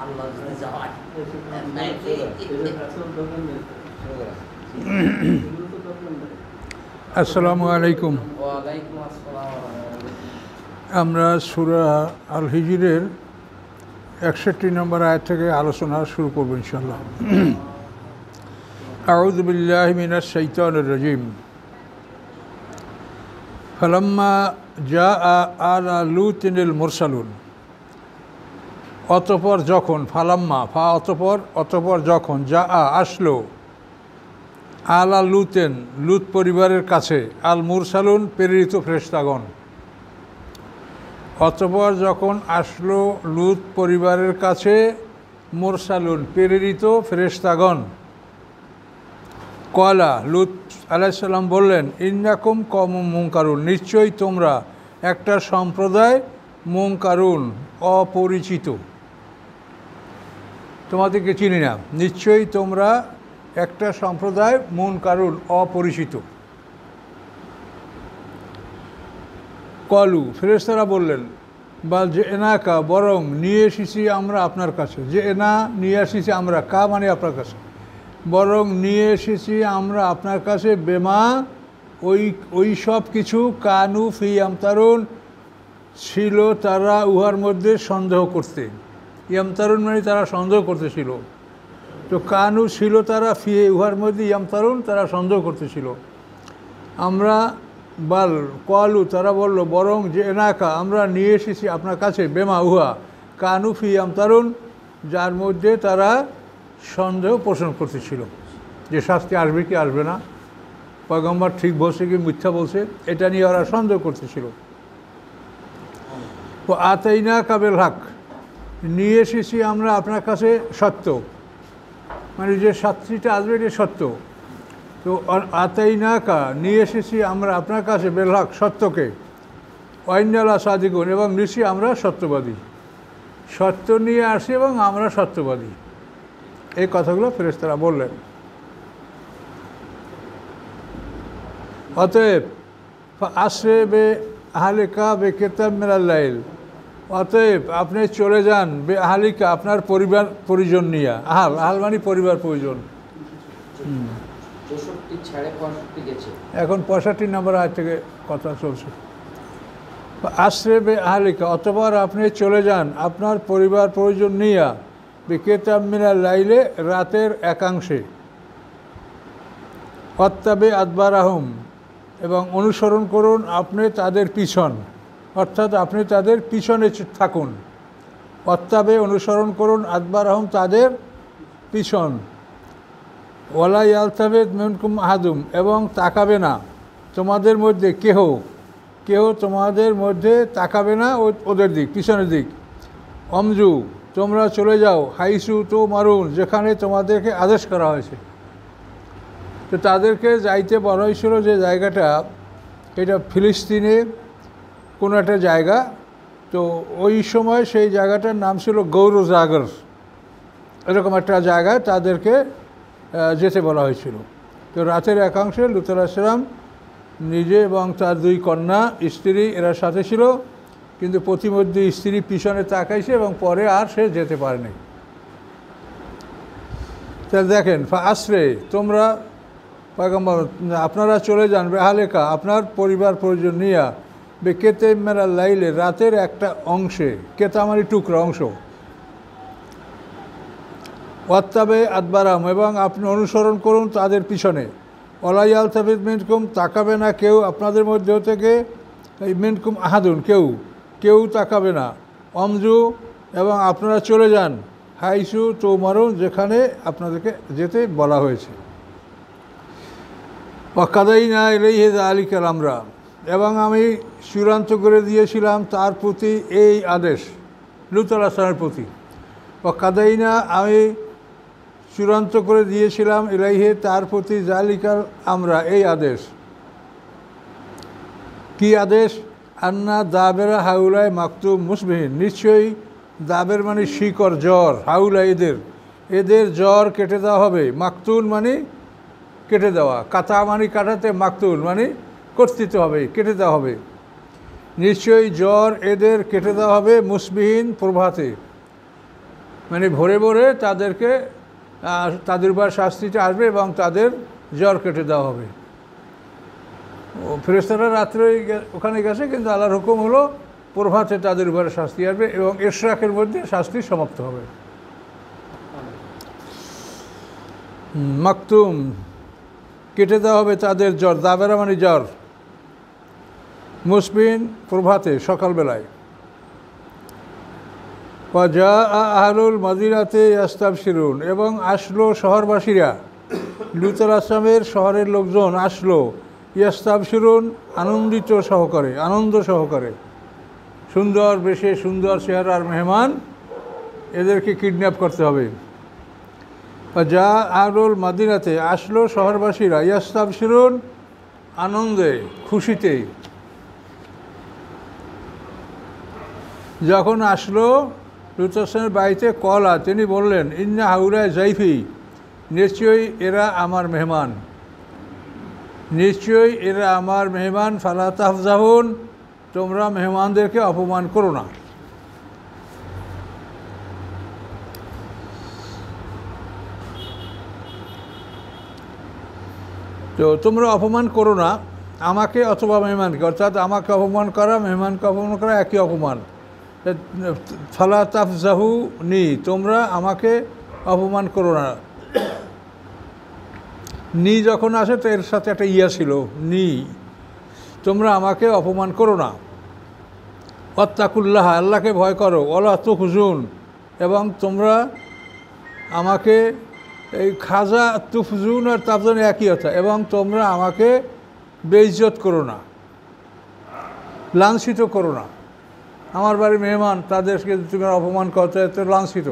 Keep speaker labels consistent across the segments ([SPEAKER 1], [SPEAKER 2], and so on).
[SPEAKER 1] আল্লাহ যদি যাওয়ায়
[SPEAKER 2] আসসালামু আলাইকুম।
[SPEAKER 1] ওয়ালাইকুম আসসালাম।
[SPEAKER 2] আমরা সূরা আল হিজরের 61 নম্বর আয়াত থেকে আলোচনা শুরু করব ইনশাআল্লাহ। আউযু বিল্লাহি মিনাশ শাইতানির রাজিম। ফালাম্মা জাআ আলা লুতিনিল মুরসালুন। অতঃপর যখন, ফালাম্মা ফা অতঃপর যখন, জাআ আসলো, আলা লুতেন লুত পরিবারের কাছে, আল মুরসালুন প্রেরিত ফেরেশতাগণ। অতঃপর যখন আসলো লুত পরিবারের কাছে মুরসালুন প্রেরিত ফেরেশতাগণ। কয়লা লুত আলাইহিস সালাম বললেন, ইন্নাকুম কওমুম মুনকারুন, নিশ্চয়ই তোমরা একটা সম্প্রদায়, মুনকারুন অপরিচিত, তোমাদেরকে চিনি না, নিশ্চয়ই তোমরা একটা সম্প্রদায়, মুনকারুন অপরিচিত। কলু ফেরেশতারা বললেন, বা যে এনাকা বরং নিয়ে এসেছি আমরা আপনার কাছে, যে এনা নিয়ে এসেছি আমরা, কা মানে আপনার কাছে, বরং নিয়ে এসেছি আমরা আপনার কাছে, বেমা ওই সব কিছু, কানু ফি ইয়ামতারুন ছিল তারা উহার মধ্যে সন্দেহ করতে। ইয়ামতারুন মানে তারা সন্দেহ করতেছিল। তো কানু ছিল তারা ফি উহার মধ্যে, ইয়ামতারুন তারা সন্দেহ করতেছিল। আমরা বাল কলু তারা বলল, বরং যে এনাকা আমরা নিয়ে এসেছি আপনার কাছে, বেমা উহা, কানু ফি ইয়ামতারুন যার মধ্যে তারা সন্দেহ পোষণ করতেছিল, যে শাস্তি আসবে কি আসবে না, পয়গম্বর ঠিক বলছে কি মিথ্যা বলছে, এটা নিয়ে ওরা সন্দেহ করতেছিল। ও আতাইনা কাবেল হক, নিয়ে এসেছি আমরা আপনার কাছে সত্য, মানে যে শাস্তিটা আসবে এটা সত্য। তো আতাইনা কা নিয়ে এসেছি আমরা আপনার কাছে, বেল হক সত্যকে, ওয়াইন্নালা সাদিকুন এবং নিশ্চয়ই আমরা সত্যবাদী, সত্য নিয়ে আসি এবং আমরা সত্যবাদী। এই কথাগুলো ফেরেশতারা বললেন। অতএব আশ্রে বে আহলিকা বে কিতাব মিনাল লাইল, অতএব আপনি চলে যান, বে আহলিকা আপনার পরিবার পরিজন নিয়ে, আহাল মানে পরিবার পরিজন। এখন 65 নম্বর আয়াত থেকে কথা চলছে। আশ্রে বে আহলিকা অতঃপর আপনি চলে যান আপনার পরিবার পরিজন নিয়ে, বে কিতাব মিনাল লাইলে রাতের একাংশে, অত্তাবে আদবারাহুম এবং অনুসরণ করুন আপনি তাদের পিছন, অর্থাৎ আপনি তাদের পিছনে থাকুন। অত্তাবে অনুসরণ করুন, আদবারাহুম তাদের পিছন, ওয়ালা ইয়ালতাফিত মিনকুম আহাদুম এবং তাকাবে না তোমাদের মধ্যে কেহ তোমাদের মধ্যে তাকাবে না ওদের দিক, পিছনের দিক। অমজু তোমরা চলে যাও, হাইসু তো মারুন যেখানে তোমাদেরকে আদেশ করা হয়েছে। তো তাদেরকে যাইতে বলা হয়েছিল যে জায়গাটা, এটা ফিলিস্তিনে কোনো একটা জায়গা। তো ওই সময় সেই জায়গাটার নাম ছিল গৌরজাগর, এরকম একটা জায়গায় তাদেরকে যেতে বলা হয়েছিল। তো রাতের একাংশে লূত আলাইহিস সালাম নিজে এবং তার 2 কন্যা, স্ত্রী এরা সাথে ছিল, কিন্তু প্রতিমধ্যে স্ত্রী পিছনে তাকাইছে এবং পরে আর সে যেতে পারেনি। তাহলে দেখেন, আশ্রে তোমরা পয়গম্বর আপনারা চলে যান, বেহালেকা আপনার পরিবার পরিজন নিয়া, বে কেতে মেরাল লাইলে রাতের একটা অংশে, কেতা মানে টুকরা অংশ, ওয়াত্তাবে আদবারাম এবং আপনি অনুসরণ করুন তাদের পিছনে, ওয়ালাই আলতাফিত মিনকুম তাকাবে না কেউ আপনাদের মধ্যে থেকে, এই মিনকুম আহাদুন কেউ তাকাবে না। অমজু এবং আপনারা চলে যান, হাইসু তো মারুন যেখানে আপনাদেরকে যেতে বলা হয়েছে। ওয়াকাদাইনা ইলাইহি যালিকাল আমরা এবং আমি চূড়ান্ত করে দিয়েছিলাম তার প্রতি এই আদেশ, লূত আলাইহিস সালামের প্রতি। ওয়াকাদাইনা আমি চূড়ান্ত করে দিয়েছিলাম, ইলাইহি তার প্রতি, যালিকাল আমরা এই আদেশ। কি আদেশ? আন্না দাবেরা হাউলায় মাকতুম মুসবিহীন, নিশ্চয়ই দাবের মানে শিকড়, জ্বর, হাউলা এদের জ্বর কেটে দেওয়া হবে। মাকতুল মানে কেটে দেওয়া, কাতা মানে কাটাতে, মাকতুল মানে কর্তৃত্ব হবে, কেটে দেওয়া হবে। নিশ্চয়ই জ্বর এদের কেটে দেওয়া হবে মুসবিহীন প্রভাতে, মানে ভোরে ভোরে তাদেরকে তাদের উপর শাস্তিটা আসবে এবং তাদের জ্বর কেটে দেওয়া হবে। ফেরেশতারা রাত্রে ওখানে গেছে, কিন্তু আল্লাহর হুকুম হলো প্রভাতে তাদের উপরে শাস্তি আসবে এবং ইশরাকের মধ্যে শাস্তি সমাপ্ত হবে। মাকতুম, কেটে দেওয়া হবে তাদের জ্বর, দাবেরা মানে জ্বর, মুসবিন প্রভাতে সকালবেলায়। যা আহলুল মদিনাতে ইয়াস্তাবশিরুন, এবং আসলো শহরবাসীরা, লুতুল আসলামের শহরের লোকজন আসলো, ইয়াস্তাবশিরুন আনন্দিত সহকারে, আনন্দ সহকারে। সুন্দর বেশে, সুন্দর চেহারার মেহমান, এদেরকে কিডন্যাপ করতে হবে। যা আহলুল মদিনাতে, আসলো শহরবাসীরা, ইয়াস্তাবশিরুন আনন্দে, খুশিতে। যখন আসলো লুতুল আসলামের বাড়িতে, কলা, তিনি বললেন, ইন্না হাউলায় জাইফি, নিশ্চয়ই এরা আমার মেহমান, নিশ্চয়ই এরা আমার মেহমান। ফালা তাফজাহুন, তোমরা মেহমানদেরকে অপমান করো না। তো তোমরা অপমান করো না আমাকে অথবা মেহমানকে, অর্থাৎ আমাকে অপমান করা, মেহমানকে অপমান করা একই অপমান। ফালা তাফজাহু নি, তোমরা আমাকে অপমান করো না। নি যখন আসে তো এর সাথে একটা ইয়া ছিল, নি, তোমরা আমাকে অপমান করো না। ওয়াত্তাকুল্লাহ, আল্লাহকে ভয় করো। ওয়ালা তুখজুন, এবং তোমরা আমাকে, এই খাজা তুফজুন আর তাফজুন একই কথা, এবং তোমরা আমাকে বেইজ্জত করো না, লাঞ্ছিত করো না। আমার বাড়ির মেহমান, তাদেরকে তুমি অপমান করতে, তো লাঞ্ছিত,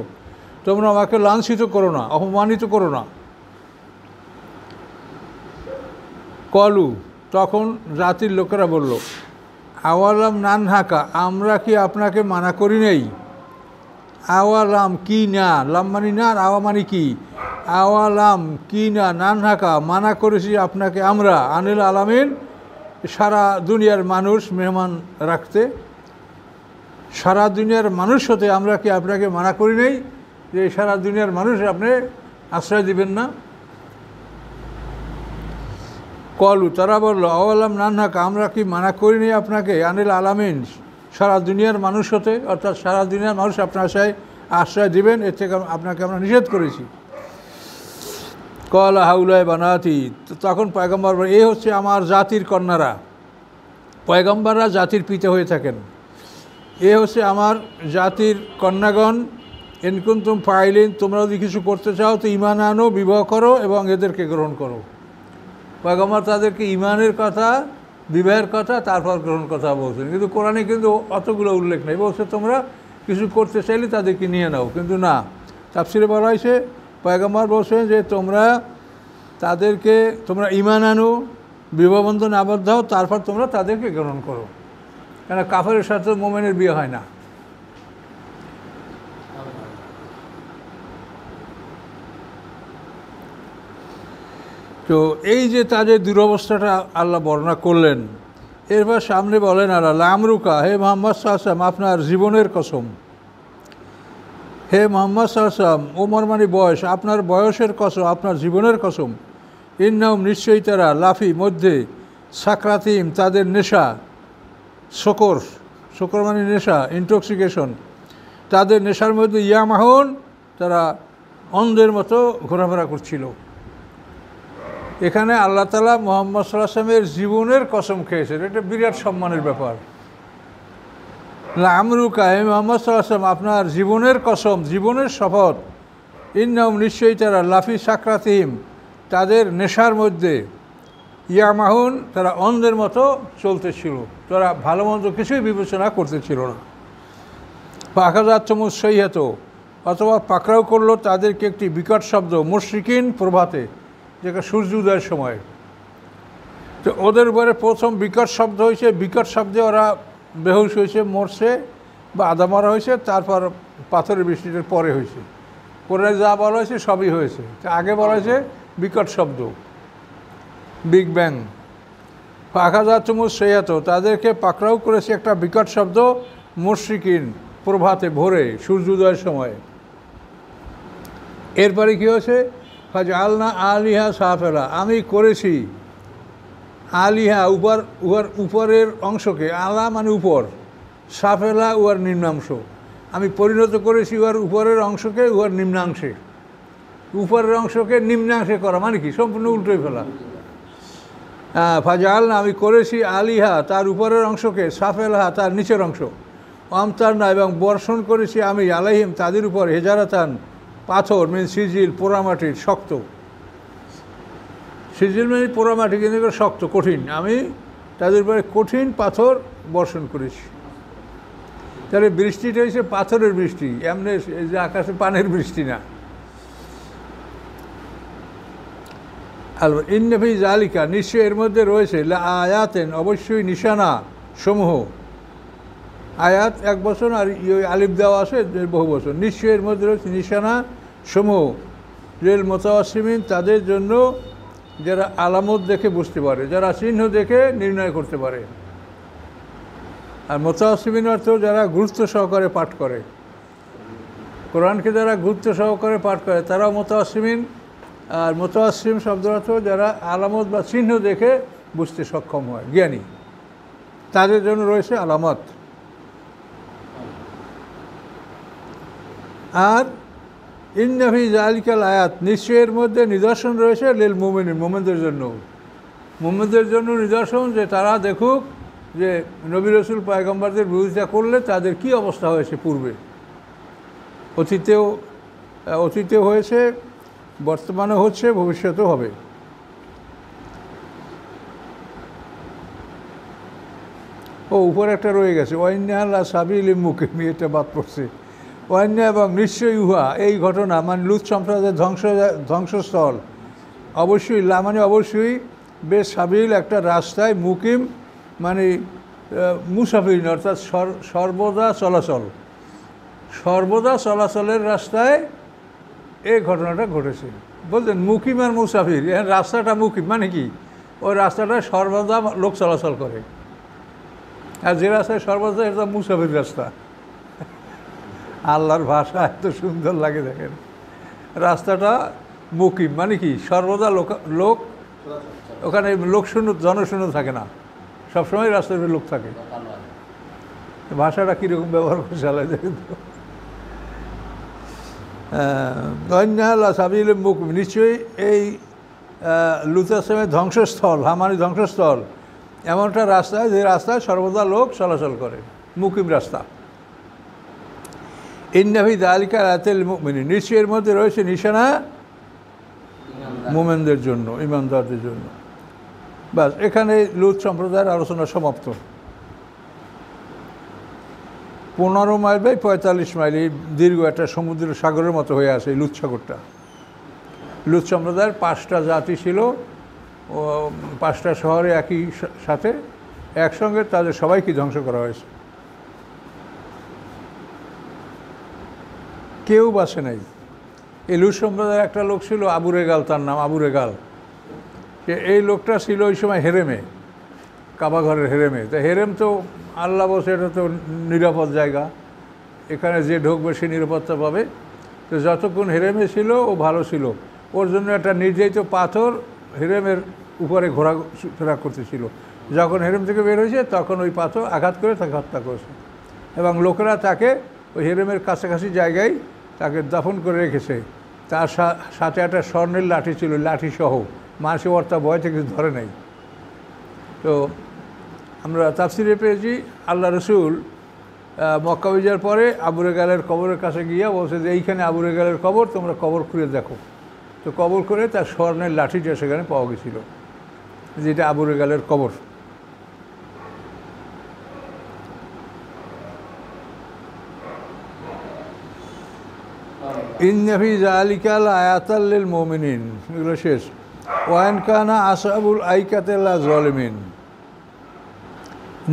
[SPEAKER 2] তোমরা আমাকে লাঞ্ছিত করো না, অপমানিত করো না। কলু, তখন জাতির লোকেরা বলল, আওয়ালাম নানহাকা, আমরা কি আপনাকে মানা করি নেই? আওয়ালাম কি না, লাম মানি না, আর আওয়া মানি কি, আওয়ালাম কি না, নানহাকা মানা করেছি আপনাকে আমরা, আনিল আলামিন, সারা দুনিয়ার মানুষ মেহমান রাখতে, সারা দুনিয়ার মানুষ হতে আমরা কি আপনাকে মানা করি নেই যে সারা দুনিয়ার মানুষ আপনি আশ্রয় দিবেন না? কলু, তারা বলল, আওয়ালাম নানহাকা, আমরা কি মানা করিনি আপনাকে, আনিল আলামিন, সারা দুনিয়ার মানুষ হতে, অর্থাৎ সারা দুনিয়ার মানুষ আপনার আশ্রয় দিবেন, এর থেকে আপনাকে আমরা নিষেধ করেছি। কলা হাউলায় বানাতি, তখন পয়গম্বর বলে, এ হচ্ছে আমার জাতির কন্যারা, পয়গম্বররা জাতির পিতা হয়ে থাকেন, এ হচ্ছে আমার জাতির কন্যাগণ। ইনকুন্তুম ফাইলিন, তোমরা যদি কিছু করতে চাও তো ঈমান আনো, বিবাহ করো এবং এদেরকে গ্রহণ করো। পয়গম্বর তাদেরকে ঈমানের কথা, বিবাহের কথা, তারপর গ্রহণ কথা বলছেন, কিন্তু কোরআনে কিন্তু অতগুলো উল্লেখ নেই। বলছে তোমরা কিছু করতে চাইলে তাদেরকে নিয়ে নাও, কিন্তু না। তাফসিরে বলা হয়েছে, পয়গম্বর বলছেন যে তোমরা ঈমান আনো, বিবাহ বন্ধনে আবদ্ধ হও, তারপর তোমরা তাদেরকে গ্রহণ করো, কেন কাফেরের সাথে মোমেনের বিয়ে হয় না। তো এই যে তাদের দুরবস্থাটা আল্লাহ বর্ণনা করলেন, এরপর সামনে বলেন আল্লাহ, লামরুকা, হে মোহাম্মদ সাল্লাল্লাহু, আপনার জীবনের কসম, হে মোহাম্মদ সাল্লাল্লাহু, ওমর মানে বয়স, আপনার বয়সের কসম, আপনার জীবনের কসম। ইন্নাহুম, নিশ্চয়ই তারা, লাফি মধ্যে, সাকরাতিম তাদের নেশা, শকর মানে নেশা, ইনটক্সিকেশন, তাদের নেশার মধ্যে, ইয়ামাহুন তারা অন্ধের মতো ঘোরাফেরা করছিল। এখানে আল্লাহ তাআলা মুহাম্মদ সাল্লাল্লাহু আলাইহি ওয়াসাল্লামের জীবনের কসম খেয়েছেন, এটা বিরাট সম্মানের ব্যাপার। লামরুকা, হে মুহাম্মদ সাল্লাল্লাহু আলাইহি ওয়াসাল্লাম, আপনার জীবনের কসম, জীবনের শপথ। ইন্নাহুম, নিশ্চয়ই তারা, লাফি সাকরাতিহিম তাদের নেশার মধ্যে, ইয়ামাহুন তারা অন্ধের মতো চলতেছিল, তারা ভালো মন্দ কিছুই বিবেচনা করতেছিল না। পাখাজাতমুস সৈহাত, অথবা পাকড়াও করলো তাদেরকে একটি বিকট শব্দ, মুশরিকিন প্রভাতে, যেটা সূর্য উদয়ের সময়। তো ওদের উপরে প্রথম বিকট শব্দ হয়েছে, বিকট শব্দে ওরা বেহুশ হয়েছে, মরছে বা আধা মরা হয়েছে, তারপর পাথরের বৃষ্টিটার পরে হয়েছে। কোরআনে যা বলা হয়েছে সবই হয়েছে, আগে বলা হয়েছে বিকট শব্দ, বিগ ব্যাং। পাখাজাতমুস সৈহাত, তাদেরকে পাকড়াও করেছে একটা বিকট শব্দ, মুশরিকিন প্রভাতে, ভোরে, সূর্য উদয়ের সময়। এরপরে কী হয়েছে, ফাজআলনা আলিহা সাফেলা, আমি করেছি আলিহা উহার উপরের অংশকে, আলা মানে উপর, সাফেলা উহার নিম্নাংশ, আমি পরিণত করেছি উহার উপরের অংশকে উহার নিম্নাংশে। উপরের অংশকে নিম্নাংশে করা মানে কি, সম্পূর্ণ উল্টোই ফেলা। ফাজআলনা, আমি করেছি আলিহা তার উপরের অংশকে, সাফেলাহা তার নিচের অংশ, আমতারনা এবং বর্ষণ করেছি আমি আলাইহিম তাদের উপর হেজারাতান পাথর, সিজিল পোড়ামাটির শক্ত, সিজিল মানে পোড়ামাটি কিন্তু শক্ত কঠিন, আমি তাদের উপরে কঠিন পাথর বর্ষণ করেছি। তাহলে বৃষ্টিটা হচ্ছে পাথরের বৃষ্টি, এমনি যে আকাশে পানের বৃষ্টি না। ইন্নফি জালিকা, নিশ্চয় এর মধ্যে রয়েছে আয়াতেন অবশ্যই নিশানা সমূহ, আয়াত এক বছর আর আলিফ দেওয়া আছে বহু বছর, নিশ্চয় এর মধ্যে রয়েছে নিশানা সমূহ রেল মোতাওয়াসিমিন তাদের জন্য যারা আলামত দেখে বুঝতে পারে, যারা চিহ্ন দেখে নির্ণয় করতে পারে। আর মোতাওয়াসিমিন অর্থ যারা গুরুত্ব সহকারে পাঠ করে, কোরআনকে যারা গুরুত্ব সহকারে পাঠ করে তারাও মোতাওয়াসিমিন। আর মোতাওয়াসিম শব্দের অর্থ যারা আলামত বা চিহ্ন দেখে বুঝতে সক্ষম হয়, জ্ঞানী, তাদের জন্য রয়েছে আলামত। আর ইন্নাফি জালিকাল আয়াত, নিশ্চয়ের মধ্যে নিদর্শন রয়েছে লিল মুমিনিন, মোমেনদের জন্য, মোমেনদের জন্য নিদর্শন, যে তারা দেখুক যে নবী রাসূল পয়গম্বরদের বিরোধিতা করলে তাদের কি অবস্থা হয়েছে পূর্বে, অতীতেও হয়েছে, বর্তমানে হচ্ছে, ভবিষ্যতেও হবে। উপরে একটা রয়ে গেছে, ওয়াইন্না সাবিল মুকিম, এটা বাদ পড়ছে। ওয়াইন্না এবং নিশ্চয়ই উহা, এই ঘটনা মানে লুত সম্প্রদায়ের ধ্বংসস্থল, অবশ্যই মানে অবশ্যই বেশ সাবিল একটা রাস্তায়, মুকিম মানে মুসাফির অর্থাৎ সর্বদা চলাচলের রাস্তায় এই ঘটনাটা ঘটেছে। বলতেন মুকিম আর মুসাফির, রাস্তাটা মুকিম মানে কি, ওই রাস্তাটা সর্বদা লোক চলাচল করে, আর যে রাস্তায় সর্বদা এটা মুসাফির রাস্তা। আল্লাহর ভাষা এত সুন্দর লাগে, দেখেন, রাস্তাটা মুকিম মানে কি, সর্বদা লোক ওখানে লোকশূন্য জনশূন্য থাকে না, সবসময় রাস্তায় লোক থাকে। ভাষাটা কীরকম ব্যবহার করে চালায় দেখেন তো। সাবিল মুকিম, নিশ্চয়ই এই লুত আসলামের ধ্বংসস্থল, হামানি ধ্বংসস্থল এমনটা রাস্তা যে রাস্তায় সর্বদা লোক চলাচল করে, মুকিম রাস্তা। ইন্নাফি যালিকা আয়াতুল মুমিনিন, নিশ্চয়ের মধ্যে রয়েছে নিশানা মুমিনদের জন্য, ঈমানদারদের জন্য। বাস, এখানে লুত সম্প্রদায়ের আলোচনা সমাপ্ত। 15 মাইল বাই 45 মাইল এই দীর্ঘ একটা সমুদ্র সাগরের মতো হয়ে আছে এই লুত সাগরটা। লুত সম্প্রদায়ের 5টা জাতি ছিল, 5টা শহরে একই সাথে একসঙ্গে, তাদের সবাইকে ধ্বংস করা হয়েছে, কেউ বাঁচে নাই। এই লুত সম্প্রদায়ের একটা লোক ছিল আবু রেগাল, তার নাম আবু রেগাল। এই লোকটা ছিল ওই সময় হেরেমে, কাবা ঘরের হেরেমে। তা হেরেম তো আল্লাহ বসে, এটা তো নিরাপদ জায়গা, এখানে যে ঢুকবে সে নিরাপত্তা পাবে। তো যতক্ষণ হেরেমে ছিল ও ভালো ছিল, ওর জন্য একটা নির্যাতিত পাথর হেরেমের উপরে ঘোরাফেরা করতেছিল। যখন হেরেম থেকে বের হয়েছে তখন ওই পাথর আঘাত করে তাকে হত্যা করেছে, এবং লোকেরা তাকে ওই হেরেমের কাছাকাছি জায়গায় তাকে দাফন করে রেখেছে। তার সাথে একটা স্বর্ণের লাঠি ছিল, লাঠি সহ, মানুষের ওর তা ভয় থেকে ধরে নেই। তো আমরা তাফসিরে পেয়েছি আল্লাহ রসুল মক্কা বিজয়ের পরে আবু রেগালের কবরের কাছে গিয়ে বলছে যে এইখানে আবু রেগালের কবর, তোমরা কবর খুঁড়ে দেখো। তো কবর করে তার স্বর্ণের লাঠিটা সেখানে পাওয়া গেছিল, যেটা আবু রেগালের কবর। ইন্নাফি যালিকা লাআয়াতাল লিল মুমিনিন, এগুলো শেষ। ওয়ান কানা আসহাবুল আইকাতি লাযালিমিন,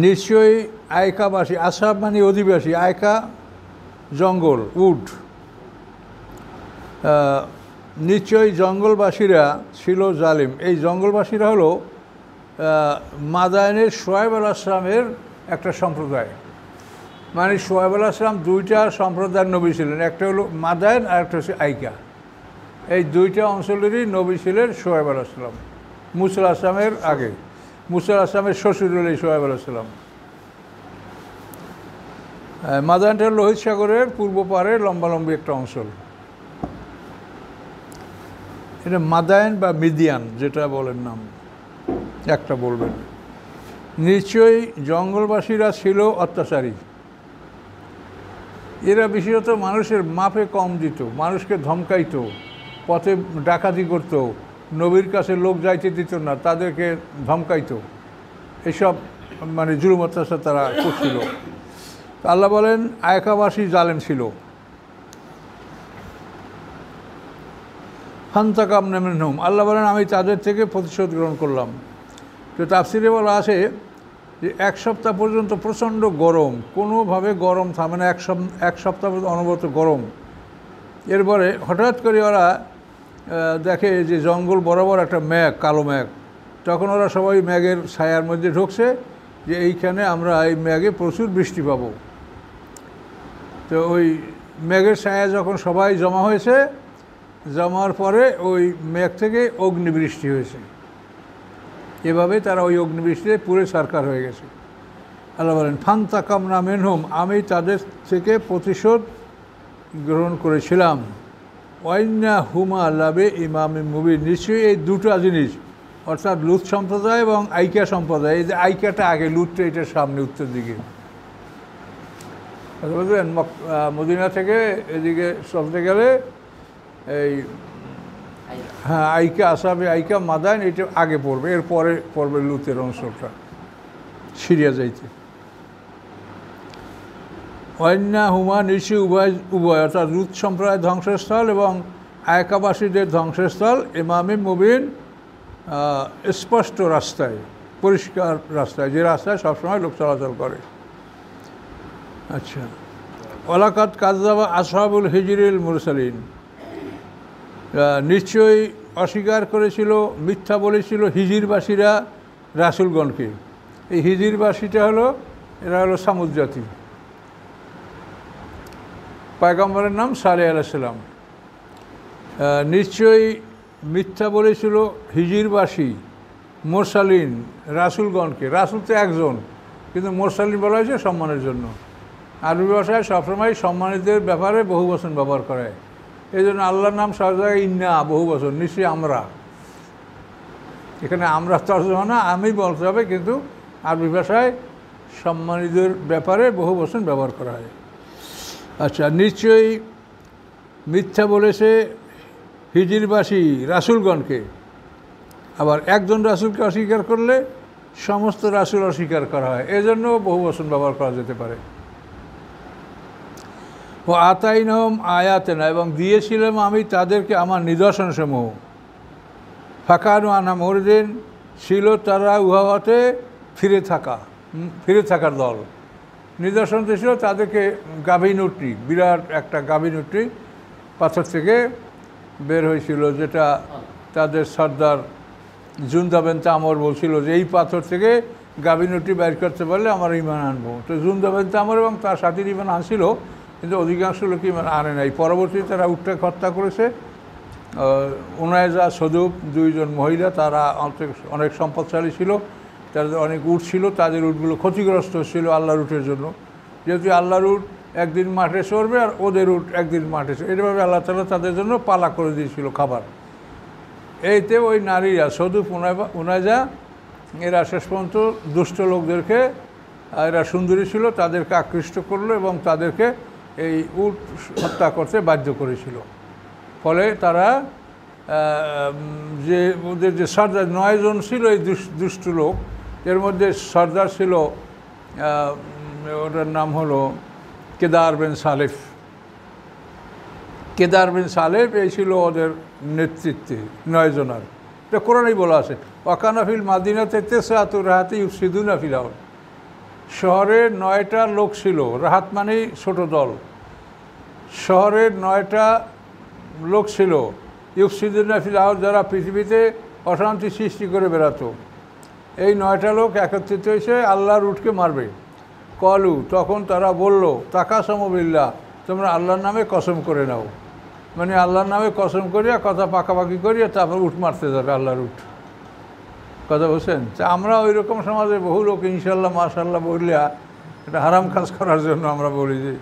[SPEAKER 2] নিশ্চয়ই আয়কাবাসী, আসহাব মানে অধিবাসী, আয়কা জঙ্গল, উড, নিশ্চয়ই জঙ্গলবাসীরা ছিল জালিম। এই জঙ্গলবাসীরা হলো মাদায়েনের শোয়েব আলাইহিস সালামের একটা সম্প্রদায়। মানে শোয়েব আলাইহিস সালাম 2টা সম্প্রদায়ের নবী ছিলেন, একটা হলো মাদায়েন আর একটা হচ্ছে আইকা। এই দুইটা অঞ্চলেরই নবী ছিলেন শোয়েব আলাইহিস সালাম, মুসা আলাইহিস সালামের আগে। মুসা আলাইহিস সালামের শ্বশুর হল শোয়েব আলাইহিস সালাম। মাদায়ানটা লোহিত সাগরের পূর্ব পারে লম্বালম্বি একটা অঞ্চল। এটা মাদায়ান বা মিদিয়ান যেটা বলেন নাম একটা বলবেন। নিশ্চয়ই জঙ্গলবাসীরা ছিল অত্যাচারী। এরা বিশেষত মানুষের মাপে কম দিত, মানুষকে ধমকাইতো, পথে ডাকাতি করত, নবীর কাছে লোক যাইতে দিত না, তাদেরকে ধমকাইতো, এসব মানে জুলুম অত্যাচার তারা করছিল। আল্লাহ বলেন আয়কাবাসী জালেম ছিল। ফান্তাকাম মিনহুম, আল্লাহ বলেন আমি তাদের থেকে প্রতিশোধ গ্রহণ করলাম। তো তাফসিরে বলা আছে যে এক সপ্তাহ পর্যন্ত প্রচণ্ড গরম, কোনোভাবে গরম থামে না, এক সপ্তাহ পর্যন্ত অনবরত গরম। এরপরে হঠাৎ করে ওরা দেখে যে জঙ্গল বরাবর একটা মেঘ, কালো মেঘ। তখন ওরা সবাই মেঘের ছায়ার মধ্যে ঢুকছে যে এইখানে আমরা এই মেঘে প্রচুর বৃষ্টি পাব। তো ওই মেঘের ছায়া যখন সবাই জমা হয়েছে, জমার পরে ওই মেঘ থেকে অগ্নিবৃষ্টি হয়েছে। এভাবে তারা ওই অগ্নিবৃষ্টিতে পুরে সরকার হয়ে গেছে। আল্লাহ বলেন ফান্তাকামনা মিনহুম, আমি তাদের থেকে প্রতিশোধ গ্রহণ করেছিলাম। ওয়াইন্না হুমা লাবে ইমামে মুবিন, নিশ্চয়ই এই দুটো জিনিস, অর্থাৎ লুত সম্প্রদায় এবং আইকা সম্প্রদায়। এই যে আইকাটা আগে, লুতটা এটার সামনে উত্তর দিকে। বুঝলেন, মদিনা থেকে এদিকে চলতে গেলে এই হ্যাঁ আইকা, আসাবে আইকা, মাদায়ান, এটা আগে পড়বে, এরপরে পড়বে লুতের অঞ্চলটা সিরিয়া যাইতে। অন্যা হুমা, নিশ্চয়ই উভয় অর্থাৎ লুত সম্প্রদায়ের ধ্বংসস্থল এবং আয়কাবাসীদের ধ্বংসস্থল, ইমামে মুবিন, স্পষ্ট রাস্তায়, পরিষ্কার রাস্তায়, যে রাস্তায় সবসময় লোক চলাচল করে। আচ্ছা, ওয়ালাকাদ কাযযাবা আসহাবুল হিজরিল মুরসালিন, নিশ্চয়ই অস্বীকার করেছিল, মিথ্যা বলেছিল হিজিরবাসীরা রাসূলগণকে। এই হিজিরবাসীটা হলো, এরা হলো সামুদ জাতি। পয়গম্বরের নাম সালেহ আলাইহিস সালাম। নিশ্চয়ই মিথ্যা বলেছিল হিজিরবাসী মুরসালিন রাসূলগণকে। রাসূল তো একজন, কিন্তু মুরসালিন বলা হয়েছে সম্মানের জন্য। আরবি ভাষায় সবসময় সম্মানিতদের ব্যাপারে বহু বচন ব্যবহার করে। এই জন্য আল্লাহর নাম সব জায়গায় ইন্না, বহু বচন, নিশ্চয়ই আমরা। এখানে আমরা তর্জমা না, আমি বলতে হবে, কিন্তু আরবি ভাষায় সম্মানিতদের ব্যাপারে বহু বচন ব্যবহার করা হয়। আচ্ছা, নিশ্চয়ই মিথ্যা বলেছে হিজিরবাসী রাসূলগণকে। আবার একজন রাসূলকে অস্বীকার করলে সমস্ত রাসূল অস্বীকার করা হয়, এজন্য বহু বচন ব্যবহার করা যেতে পারে। ও আতাইনহুম আয়াতেনা, এবং দিয়েছিলাম আমি তাদেরকে আমার নিদর্শনসমূহ। ফাকানু আনহা মুরিদিন, ছিল তারা উহাতে ফিরে থাকার দল। নিদর্শন ছিল তাদেরকে গাভীন উটনি, বিরাট একটা গাভীন উটনি পাথর থেকে বের হয়েছিল, যেটা তাদের সর্দার জুনদা বিনতে আমর বলছিল যে এই পাথর থেকে গাভীন উটনি বের করতে পারলে আমার ঈমান আনবো। তো জুনদা বিনতে আমর এবং তার সাথীর ঈমান আনছিল, কিন্তু অধিকাংশ লোক ঈমান আনে নাই। পরবর্তীতে তারা উটটাকে হত্যা করেছে। উনায়জা, সদুপ, দুইজন মহিলা, তারা অনেক সম্পদশালী ছিল, তাদের অনেক উট ছিল, তাদের উটগুলো ক্ষতিগ্রস্ত হচ্ছিল আল্লাহর উটের জন্য। যেহেতু আল্লাহর উট একদিন মাঠে চড়বে আর ওদের উট একদিন মাঠে চড়বে, এইভাবে আল্লাহ তাআলা তাদের জন্য পালা করে দিয়েছিল খাবার। এইতে ওই নারীরা, সদুপ, উনায়জা, এরা শেষ পর্যন্ত দুষ্ট লোকদেরকে, এরা সুন্দরী ছিল, তাদেরকে আকৃষ্ট করলো এবং তাদেরকে এই উট হত্যা করতে বাধ্য করেছিল। ফলে তারা যে ওদের যে সর্দার 9 জন ছিল এই দুষ্ট লোক, এর মধ্যে সর্দার ছিল, ওটার নাম হলো কেদার বিন সালেফ। কেদার বিন সালেফ এই ছিল ওদের নেতৃত্বে 9 জনার। এটা কোরআনেই বলা আছে, ওয়াকানা ফিল মাদিনাতে তেসআতু রাহাতি ইউফসিদুনা ফিল আরদ। শহরে 9টা লোক ছিল, রাহাত মানেই ছোট দল। শহরের 9টা লোক ছিল, ইউফসিদুনা ফিল আরদ, যারা পৃথিবীতে অশান্তি সৃষ্টি করে বেড়াতো। এই 9টা লোক একত্রিত হয়েছে আল্লাহর উটকে মারবে। কলু, তখন তারা বলল, তাকাসমু বিল্লাহ, তোমরা আল্লাহর নামে কসম করে নাও। মানে আল্লাহর নামে কসম করিয়া কথা পাকাপাকি করিয়া তারপর উঠ মারতে যাবে আল্লাহর উঠ, কথা বলছেন। তা আমরা ওই রকম সমাজে বহু লোক ইনশাল্লাহ মাশাল্লাহ বললিয়া এটা হারাম কাজ করার জন্য আমরা বলি যে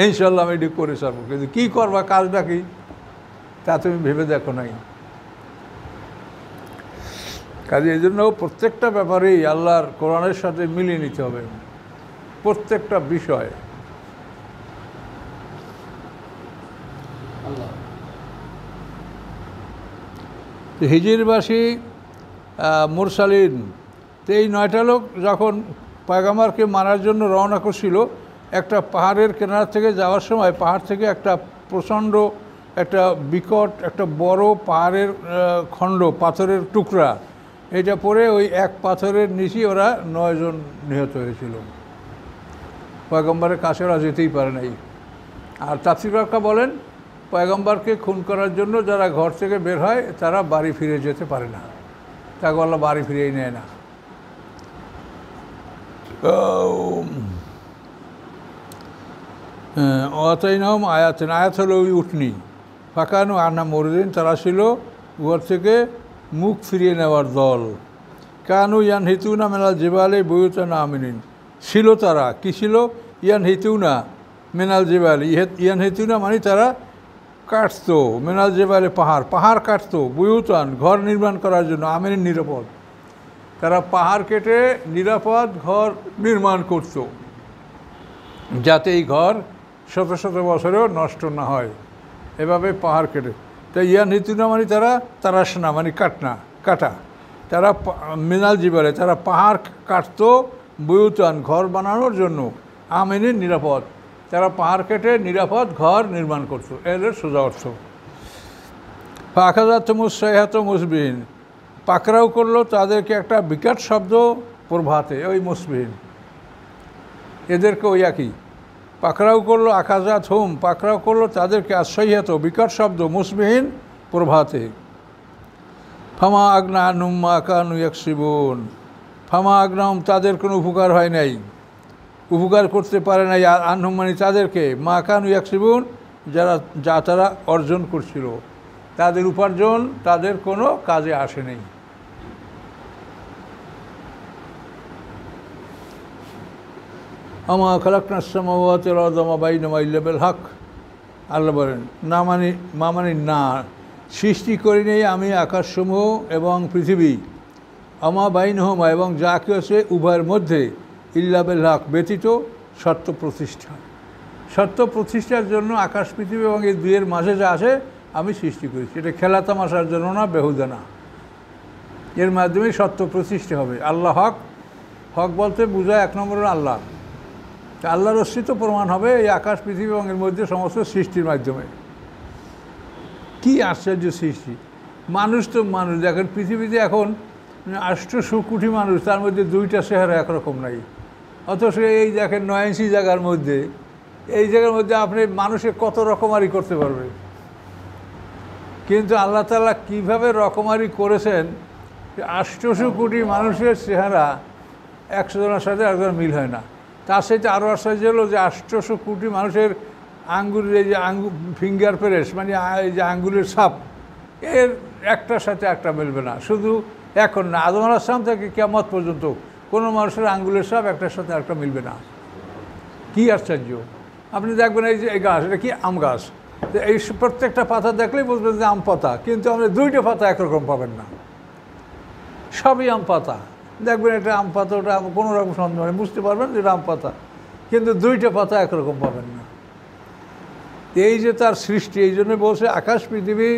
[SPEAKER 2] ইনশাল্লাহ আমি এটি করে ছাড়বো, কিন্তু কী করবা, কাজটা কি তা তুমি ভেবে দেখো নাই। কাজে এই জন্য প্রত্যেকটা ব্যাপারেই আল্লাহর কোরআনের সাথে মিলিয়ে নিতে হবে, প্রত্যেকটা বিষয়। হিজিরবাসী মুরসালিন, তো এই 9টা লোক যখন পয়গম্বরকে মারার জন্য রওনা করছিল, একটা পাহাড়ের কিনারা থেকে যাওয়ার সময় পাহাড় থেকে একটা প্রচণ্ড একটা বিকট একটা বড় পাহাড়ের খণ্ড, পাথরের টুকরা, এটা পরে ওই এক পাথরের নিচে ওরা 9 জন নিহত হয়েছিল। পয়গম্বরের কাছে ওরা যেতেই পারে নাই। আর তাফসীরকাররা বলেন পয়গম্বরকে খুন করার জন্য যারা ঘর থেকে বের হয় তারা বাড়ি ফিরে যেতে পারে না, তাকে আল্লাহ বাড়ি ফিরেই নেয় না। অতাইনাম আয়াতেন, আয়াত হলো ওই উঠনি, ফাঁকানু আনা মরদিন, তারা ছিল ঘর থেকে মুখ ফিরিয়ে নেওয়ার দল। কানু ইয়ান হিতুনা মেনাল জেবালে বইউতানা আমিনিন, ছিল তারা, কী ছিল? ইয়ান হিতুনা মেনাল জেবালে, ইয়ান হিতুনা মানে তারা কাটতো, মেনাল জেবালে পাহাড়, পাহাড় কাটতো, বুয়ুতান ঘর নির্মাণ করার জন্য, আমিনিন নিরাপদ, তারা পাহাড় কেটে নিরাপদ ঘর নির্মাণ করত, যাতে এই ঘর শত শত বছরেও নষ্ট না হয়, এভাবে পাহাড় কেটে। তাই ইয়ান হিতুনা মানে তারা তারাসনা মানে কাটা, তারা মিনাল জিবালে তারা পাহাড় কাটতো, বুয়ুতান ঘর বানানোর জন্য, আমিনিন নিরাপদ, তারা পাহাড় কেটে নিরাপদ ঘর নির্মাণ করতো, এর সোজা অর্থ। ফাঁকাজাত মুসাইহাত মুসবিহীন, পাকড়াও করলো তাদেরকে একটা বিকট শব্দ প্রভাতে, ওই মুসবিহীন এদেরকে ওই একই, পাকড়াও করলো আকাজাত হুম, পাকড়াও করলো তাদেরকে আসাইহাত বিকট শব্দ মুসবিহীন প্রভাতে। ফামা আগনা নুম্মা কানু ইয়াকসিবুন, ফামা আগনাম তাদের কোনো উপকার হয় নাই, উপকার করতে পারে নাই, আনহুম মানে তাদেরকে, মা কানু ইয়াকসিবুন যা তারা অর্জন করছিল, তাদের উপার্জন তাদের কোনো কাজে আসে নাই। আমা খালাকনাস সামাওয়াতি ওয়াল আরদা ওয়া বাইনাহুমা ইল্লা বিল হক, আল্লাহ বলেন না মানে না, সৃষ্টি করি নেই আমি আকাশসমূহ এবং পৃথিবী, আমা বাইনাহুমা এবং যা কি আছে উভয়ের মধ্যে, ইল্লা বিল হক ব্যতীত সত্য প্রতিষ্ঠা, সত্য প্রতিষ্ঠার জন্য আকাশ পৃথিবী এবং এই দুইয়ের মাঝে যা আছে আমি সৃষ্টি করেছি, এটা খেলা তামাশার জন্য না, বেহুদা না, এর মাধ্যমে সত্য প্রতিষ্ঠা হবে। আল্লাহ হক, হক বলতে বোঝায় 1 নম্বরের আল্লাহ, আল্লাহর অস্তিত্ব প্রমাণ হবে এই আকাশ পৃথিবী এবং এর মধ্যে সমস্ত সৃষ্টির মাধ্যমে। কি আশ্চর্য সৃষ্টি! মানুষ তো মানুষ, দেখেন পৃথিবীতে এখন 800 কোটি মানুষ, তার মধ্যে 2টা চেহারা একরকম নাই, অথচ এই দেখেন 9 ইঞ্চি জায়গার মধ্যে, এই জায়গার মধ্যে আপনি মানুষের কত রকমারি করতে পারবে, কিন্তু আল্লাহ তাআলা কীভাবে রকমারি করেছেন, 800 কোটি মানুষের চেহারা 100 জনের সাথে একজন মিল হয় না। তার সাথে আরও আশ্চর্য হলো যে 800 কোটি মানুষের আঙ্গুলের এই যে ফিঙ্গার প্রেস মানে এই যে আঙ্গুলের ছাপ, এর একটার সাথে একটা মিলবে না। শুধু এখন না, আদম আলাইহিস সালাম থেকে কিয়ামত পর্যন্ত কোনো মানুষের আঙ্গুলের ছাপ একটার সাথে একটা মিলবে না। কী আশ্চর্য! আপনি দেখবেন এই যে এই গাছ, এটা কি আম গাছ, এই প্রত্যেকটা পাতা দেখলেই বুঝবেন যে আম পাতা, কিন্তু আপনি 2টা পাতা একরকম পাবেন না, সবই আম পাতা। দেখবেন একটা আম পাতা, ওটা কোনো রকম সন্দেহ নেই, বুঝতে পারবেন যে এটা আম পাতা, কিন্তু 2টা পাতা একরকম পাবেন না। এই যে তার সৃষ্টি, এই জন্য বলছে আকাশ পৃথিবী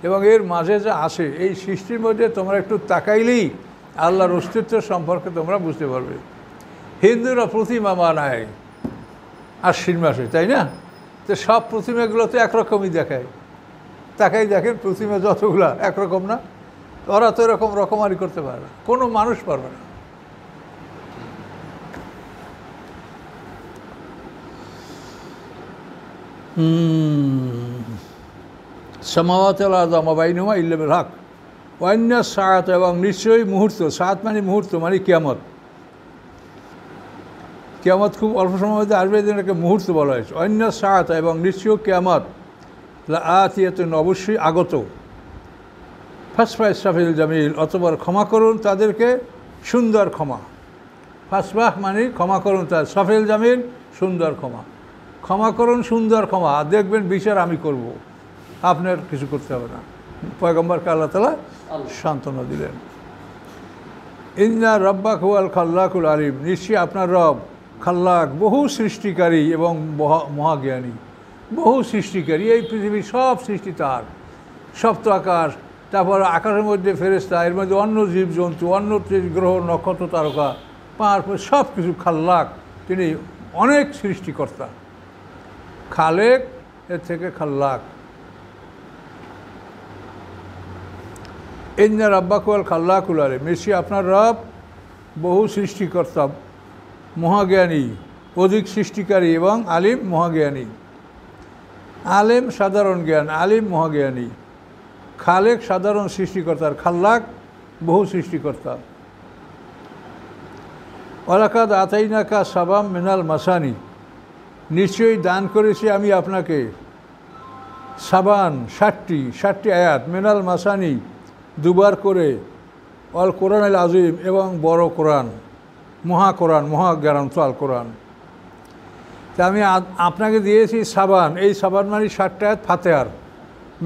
[SPEAKER 2] এবং এর মাঝে যা আসে, এই সৃষ্টির মধ্যে তোমরা একটু তাকাইলেই আল্লাহর অস্তিত্ব সম্পর্কে তোমরা বুঝতে পারবে। হিন্দুরা প্রতিমা বানায় আশ্বিন মাসে, তাই না? তো সব প্রতিমাগুলো তো একরকমই দেখায়, তাকাই দেখেন প্রতিমা যতগুলা একরকম না, ওরা তো এরকম রকমারি করতে পারে না, কোনো মানুষ পারবে না। সামাওয়াতি ওয়াল আরদা ওয়া বাইনাহুমা ইল্লা বিল হক ওয়ান্না সাআত, এবং নিশ্চয়ই মুহূর্ত, সাআত মানে মুহূর্ত মানে কিয়ামত, কিয়ামত খুব অল্প সময়ের মধ্যে আসবে, এটাকে মুহূর্ত বলা হয়েছে। অন্য সাআত এবং নিশ্চয় কিয়ামত লা আতিয়াতুন অবশ্যই আগত, ফাসফা ইসরাফিল জামিল অতঃপর ক্ষমা করুন তাদেরকে সুন্দর ক্ষমা। ফাসবাহ মানে ক্ষমা করুন, তার সাফিল জামিল সুন্দর ক্ষমা, ক্ষমা করুন সুন্দর ক্ষমা, আর দেখবেন বিচার আমি করব, আপনার কিছু করতে হবে না। পয়গম্বরকে আল্লাহ তাআলা সান্ত্বনা দিলেন। ইন্না রব্বাক হুয়াল খাল্লাকুল আলিম, নিশ্চয়ই আপনার রব খাল্লাক বহু সৃষ্টিকারী এবং মহাজ্ঞানী। বহু সৃষ্টিকারী, এই পৃথিবীর সব সৃষ্টি তার, সপ্ত আকাশ, তারপর আকাশের মধ্যে ফেরেশতা, এর মধ্যে অন্য জীবজন্তু, অন্য গ্রহ নক্ষত্র তারকা, পাহাড় সব কিছু খাল্লাক, তিনি অনেক সৃষ্টিকর্তা। খালেক এর থেকে খাল্লাক। ইন্না রাব্বাকুল খাল্লাকুল আলিম, নিশ্চয়ই আপনার রব বহু সৃষ্টিকর্তা, মহাজ্ঞানী, অধিক সৃষ্টিকারী এবং আলিম মহাজ্ঞানী। আলেম সাধারণ জ্ঞান, আলিম মহাজ্ঞানী। খালেক সাধারণ সৃষ্টিকর্তার, খাল্লাক বহু সৃষ্টিকর্তা। ওয়ালাকাদ আতাইনাকা সাবাম মিনাল মাসানি, নিশ্চয়ই দান করেছি আমি আপনাকে সাবান 60টি আয়াত, মিনাল মাসানি দুবার করে, অল কোরআন আল আজিম এবং বড় কোরআন, মহাকোরআন, মহাগ্রন্থ আল কোরআন। তা আমি আপনাকে দিয়েছি সাবান, এই সাবান মানে 60টা আয়াত ফাতেহার,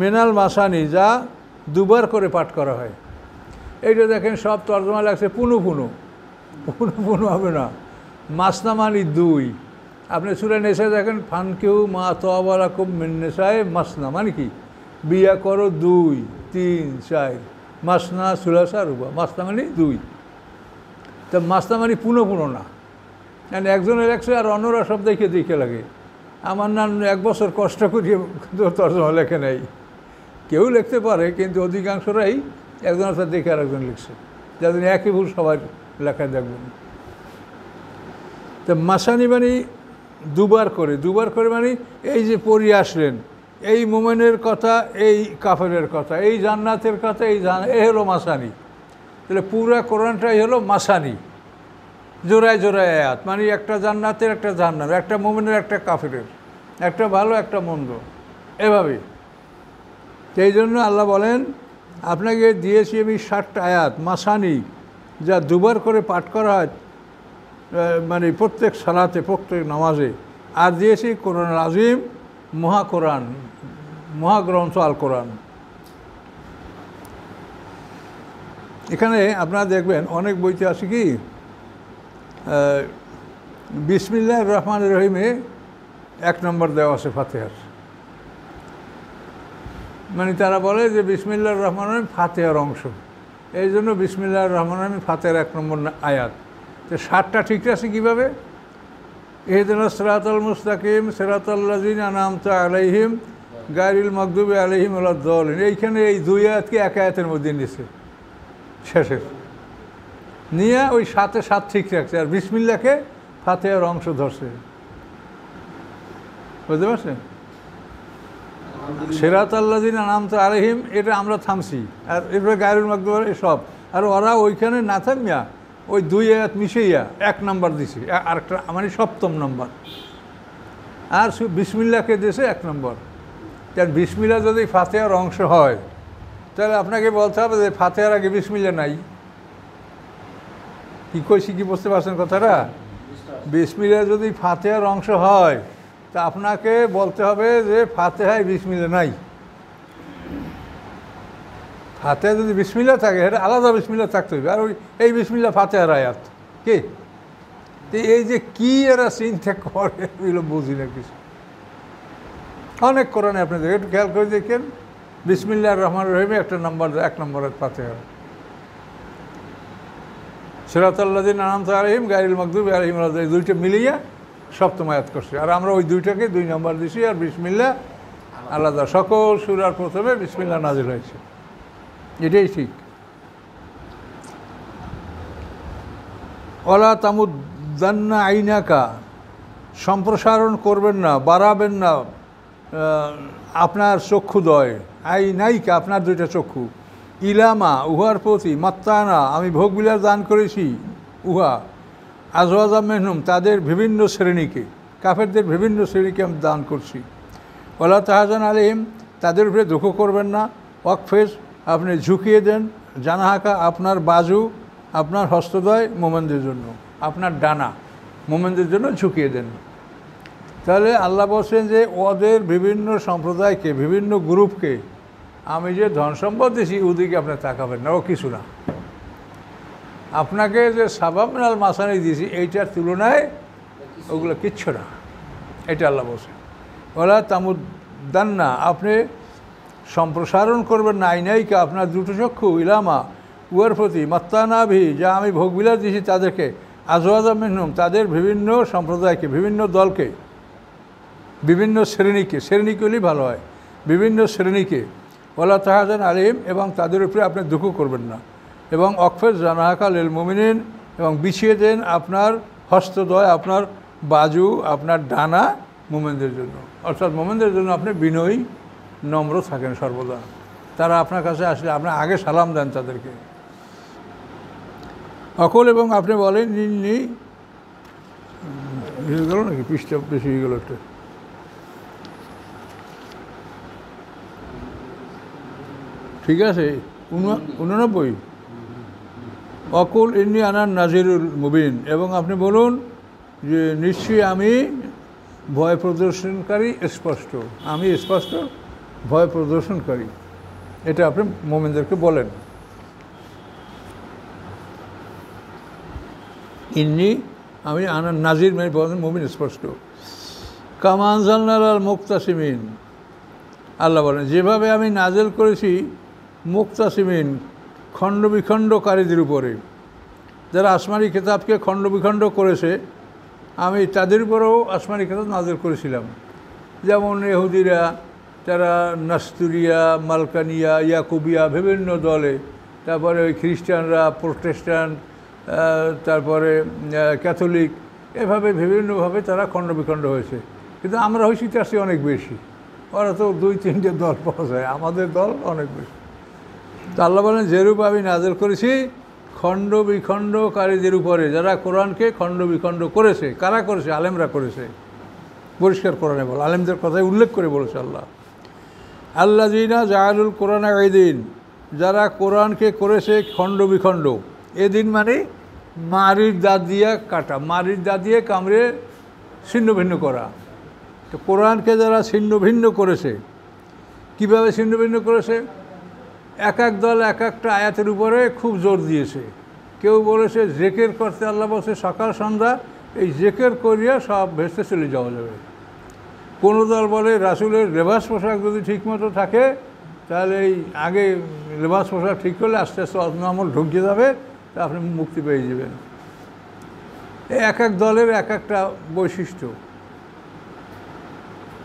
[SPEAKER 2] মিনাল মাসানি যা দুবার করে পাঠ করা হয়। এইটা দেখেন সব তর্জমা লাগছে পুনু পুনু, পুনু পুনু হবে না, মাসনা মানে 2। আপনি সূরা নেসায় দেখেন ফানকিউ মা তাওয়ালাকুম মিন নিসায়ে মাসনা মানে কি, বিয়া করো 2, 3, 4, মাসনা সুলাসা রুবা, মাসনা মানে 2। তা মাসনা মানে পুনঃ পুনঃ না, মানে একজনের একশো আর অন্যরা সব দেখে দেখে লাগে। আমার নাম 1 বছর কষ্ট করিয়ে তর্জমা লেখে নেই, কেউ লিখতে পারে কিন্তু অধিকাংশরাই একজনের সাথে দেখে আর একজন লিখছে, যাদের একই ভুল সবার লেখায় দেখবেন। তো মাসানি মানে দুবার করে মানে এই যে পড়িয়ে আসলেন, এই মোমেনের কথা, এই কাফেরের কথা, এই জান্নাতের কথা, এই হলো মাসানি। তাহলে পুরা কোরআনটাই হলো মাসানি, জোড়ায় জোড়ায় আয়াত, মানে একটা জান্নাতের একটা জাহান্নাম, একটা মোমেনের একটা কাফেরের, একটা ভালো একটা মন্দ, এভাবে। সেই জন্য আল্লাহ বলেন আপনাকে দিয়েছি আমি 60টা আয়াত মাসানি, যা দুবার করে পাঠ করা হয় মানে প্রত্যেক সালাতে, প্রত্যেক নামাজে। আর দিয়েছি কোরআন আজিম, মহাকোরআন, মহাগ্রন্থ আল কোরআন। এখানে আপনারা দেখবেন অনেক বইতে আছে কি বিসমিল্লাহির রহমানির রহিমে 1 নম্বর দেওয়া আছে ফাতিহার, মানে তারা বলে যে বিসমিল্লাহির রহমানির রহিম ফাতিহার অংশ, এই জন্য বিসমিল্লাহির রহমানির রহিম ফাতিহার 1 নম্বর আয়াত। তো 60টা ঠিক আছে কীভাবে, ইহদিনাস সিরাতাল মুস্তাকিম সিরাতাল্লাযিনা আনআমতা আলাইহিম গায়রিল মাগদুবি আলাইহিম ওয়ালাদ-দাল্লিন, এইখানে এই 2 আয়াতকে 1 আয়াতের মধ্যে নিয়েছে শেষের, নিয়ে ওই 7-এ 7 ঠিক রাখছে, আর বিসমিল্লাহকে ফাতিহার অংশ ধরছে, বুঝতে পারছেন? সিরাতাল্লাযিনা আনআমতা আলাইহিম এটা আমরা থামছি, আর এরপরে গায়রিল মাগদুবি সব, আর ওরা ওইখানে না থামিয়া ওই 2 আয়াত মিশাইয়া 1 নম্বর দিছে, আরেকটা মানে 7ম নম্বর, আর বিসমিল্লাহকে দিয়েছে 1 নম্বর। কারণ বিসমিল্লাহ যদি ফাতিহার অংশ হয় তাহলে আপনাকে বলতে হবে যে ফাতিহার আগে বিসমিল্লাহ নাই। কী কইছি, কি বুঝতে পারছেন কথাটা? বিসমিল্লাহ যদি ফাতিহার অংশ হয় তা আপনাকে বলতে হবে যে ফাতিহায় বিসমিল্লাহ নাই। ফাতিহা যদি বিসমিল্লাহ থাকে এটা আলাদা বিসমিল্লাহ থাকতে হবে, আর ওই এই বিসমিল্লাহ ফাতিহার আয়াত কি, এই যে কি এরা চিন্তা করে এগুলো বুঝি না কিছু। অনেক কোরআনে আপনি দেখেন, একটু খেয়াল করে দেখেন, বিসমিল্লাহির রহমানির রহিমে 1 নম্বরের ফাতিহা, সিরাতাল্লাযিনা আনআমতা আলাইহিম গায়রিল মাগদুবি আলাইহিম ওয়ালাদ-দাল্লিন, 2টা মিলিয়ে 7ম আয়াত করছে, আর আমরা ওই 2টাকে 2 নম্বর দিছি, আর বিসমিল্লাহ আলাদা। সকল সূরার প্রথমে বিসমিল্লাহ নাজিল হয়েছে, এটাই ঠিক। ওয়ালা তামুদ্দান্না আইনাকা, সম্প্রসারণ করবেন না, বাড়াবেন না আপনার চক্ষুদয়, আইনাইকা আপনার 2টা চক্ষু, ইলামা উহার প্রতি, মাত্তানা আমি ভোগবিলাস দান করেছি, উহা আজওয়াজা মিনহুম তাদের বিভিন্ন শ্রেণীকে, কাফেরদের বিভিন্ন শ্রেণীকে আমি দান করছি। ওয়ালা তাহজান আলাইহিম তাদের উপরে দুঃখ করবেন না। ওয়াকফেজ, আপনি ঝুঁকিয়ে দেন। জানাহাকা, আপনার বাজু, আপনার হস্তদ্বয় মোমেনদের জন্য, আপনার ডানা মোমেনদের জন্য ঝুঁকিয়ে দেন। তাহলে আল্লাহ বলছেন যে ওদের বিভিন্ন সম্প্রদায়কে, বিভিন্ন গ্রুপকে আমি যে ধন সম্পদ দিয়েছি ওদিকে আপনি তাকাবেন না, ও কিছু না। আপনাকে যে সাবাব মিনাল মাসানি দিয়েছি এইটার তুলনায় ওগুলো কিচ্ছু না, এটা আল্লাহ বলছেন। ওলা তামুদ্দান্না, আপনি সম্প্রসারণ করবেন না আইনাইকা, আপনার দুটো চক্ষু, ইলামা উয়ার প্রতি, মাত্তানাভি, যা আমি ভোগবিলাস দিয়েছি তাদেরকে, আজওয়াজা মিনহুম, তাদের বিভিন্ন সম্প্রদায়কে, বিভিন্ন দলকে, বিভিন্ন শ্রেণীকে, শ্রেণীকে হলেই ভালো হয়, বিভিন্ন শ্রেণীকে। ওলা তাহাজান আলিম, এবং তাদের উপরে আপনি দুঃখ করবেন না। এবং অকফেজ জানাহাকা লিল মুমিনিন, এবং বিছিয়ে দেন আপনার হস্তদ্বয়, আপনার বাজু, আপনার ডানা মোমেনদের জন্য। অর্থাৎ মোমেনদের জন্য আপনি বিনয়ী, নম্র থাকেন সর্বদা। তারা আপনার কাছে আসলে আপনি আগে সালাম দেন তাদেরকে। অকল, এবং আপনি বলেন নিন্নি হয়ে গেল নাকি, পৃষ্ঠা বেশি হয়ে গেল একটা, ঠিক আছে 89। অকুল ইন্নি আনার নাজিরুল মুবিন, এবং আপনি বলুন যে নিশ্চয়ই আমি ভয় প্রদর্শনকারী স্পষ্ট, আমি স্পষ্ট ভয় প্রদর্শনকারী। এটা আপনি মোমেনদেরকে বলেন। ইন্নি, আমি আনার নাজির, মানে বলেন মুমিন স্পষ্ট। কামা আনজালনা আলাল মুক্তাসিমিন, আল্লাহ বলেন যেভাবে আমি নাজেল করেছি মুক্তাসিমিন, খণ্ড বিখণ্ডকারীদের উপরে, যারা আসমানি কিতাবকে খণ্ড বিখণ্ড করেছে, আমি তাদের উপরেও আসমানি কিতাব নাজেল করেছিলাম। যেমন ইহুদিরা, তারা নাস্তুরিয়া, মালকানিয়া, ইয়াকুবিয়া, বিভিন্ন দলে, তারপরে ওই খ্রিস্টানরা, প্রোটেস্ট্যান্ট, তারপরে ক্যাথলিক, এভাবে বিভিন্নভাবে তারা খণ্ড বিখণ্ড হয়েছে। কিন্তু আমরা হয়েছি তার চেয়ে অনেক বেশি। ওরা তো 2-3টে দল পাওয়া যায়, আমাদের দল অনেক বেশি। তো আল্লাহ বলেন যেরূপ আমি নাজেল করেছি খণ্ড বিখণ্ডকারীদের উপরে, যারা কোরআনকে খণ্ড বিখণ্ড করেছে। কারা করেছে? আলেমরা করেছে। পরিষ্কার কোরআনে বল, আলেমদের কথাই উল্লেখ করে বলেছে আল্লাহ। আল্লাযীনা জাআলুল কোরআনা ঈদিন, যারা কোরআনকে করেছে খণ্ড বিখণ্ড। এদিন মানে মারির দাঁত দিয়ে কাটা, মারির দাঁত দিয়ে কামড়ে ছিন্ন ভিন্ন করা। তো কোরআনকে যারা ছিন্ন ভিন্ন করেছে, কীভাবে ছিন্ন ভিন্ন করেছে? এক এক দল এক একটা আয়াতের উপরে খুব জোর দিয়েছে। কেউ বলেছে জেকের করতে, আল্লাহ বলছে সকাল সন্ধ্যা এই জেকের করিয়া সব ভেস্তে চলে যাওয়া যাবে। কোনো দল বলে রাসূলের লেবাস পোশাক যদি ঠিকমতো থাকে তাহলে এই আগে লেবাস পোশাক ঠিক করলে আস্তে আস্তে আমল ঢুকে যাবে, তা আপনি মুক্তি পেয়ে যাবেন। এক এক দলের এক একটা বৈশিষ্ট্য,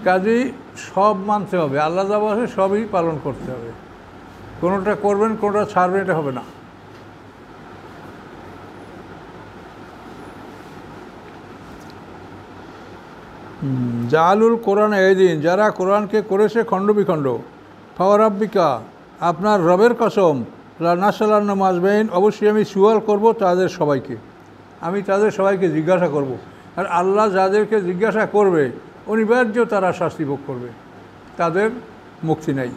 [SPEAKER 2] কাজেই সব মানতে হবে। আল্লাহ যা বলছে সবই পালন করতে হবে, কোনোটা করবেন কোনোটা ছাড়বেন, এটা হবে না। জাআলুল কোরআন এদিন, যারা কোরআনকে করেছে খণ্ড বিখণ্ড। ফাওয়ারাব্বিকা, আপনার রবের কসম, লা নাসআলান্না মাজমাইন, অবশ্যই আমি সুয়াল করব তাদের সবাইকে, আমি তাদের সবাইকে জিজ্ঞাসা করব। আর আল্লাহ যাদেরকে জিজ্ঞাসা করবে অনিবার্য তারা শাস্তি ভোগ করবে, তাদের মুক্তি নাই।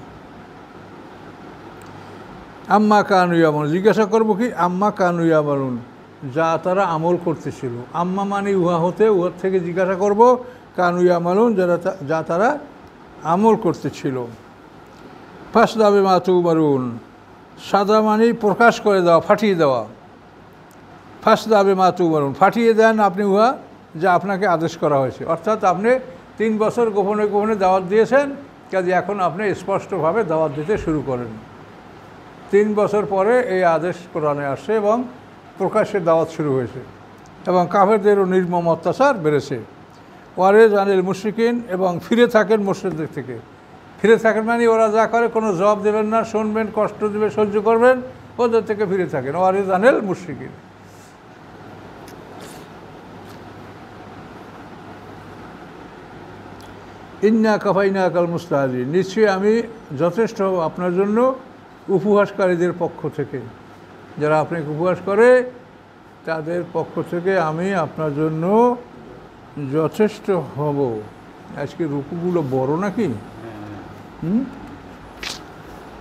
[SPEAKER 2] আম্মা কানু ইয়ামালুন, জিজ্ঞাসা করব কি? আম্মা কানু ইয়ামালুন, যা তারা আমল করতেছিল। আম্মা মানে উহা হতে, উহার থেকে জিজ্ঞাসা করব। কানু ইয়ামালুন, যা তারা আমল করতেছিল। ফাসদা বিমা তু'মারুন, সাদা মানে প্রকাশ করে দেওয়া, ফাটিয়ে দেওয়া। ফাসদা বিমা তু'মারুন, ফাটিয়ে দেন আপনি উহা যা আপনাকে আদেশ করা হয়েছে। অর্থাৎ আপনি 3 বছর গোপনে গোপনে দাওয়াত দিয়েছেন, কাজে এখন আপনি স্পষ্টভাবে দাওয়াত দিতে শুরু করেন। 3 বছর পরে এই আদেশ কোরআনে আসছে এবং প্রকাশ্যে দাওয়াত শুরু হয়েছে, এবং কাফেরদেরও নির্মম অত্যাচার বেড়েছে। ওয়ারেজ আনিল মুশরিকিন, এবং ফিরে থাকেন মুশরিকদের থেকে। ফিরে থাকেন মানে ওরা যা করে কোনো জবাব দেবেন না, শুনবেন, কষ্ট দেবে, সহ্য করবেন, ওদের থেকে ফিরে থাকেন। ওয়ারেজ আনিল মুশরিকিন। ইন্না কাফাইনাকাল মুস্তাহজিন, নিশ্চয়ই আমি যথেষ্ট আপনার জন্য উপহাসকারীদের পক্ষ থেকে। যারা আপনাকে উপহাস করে তাদের পক্ষ থেকে আমি আপনার জন্য যথেষ্ট হব। আজকে রুকুগুলো বড় নাকি?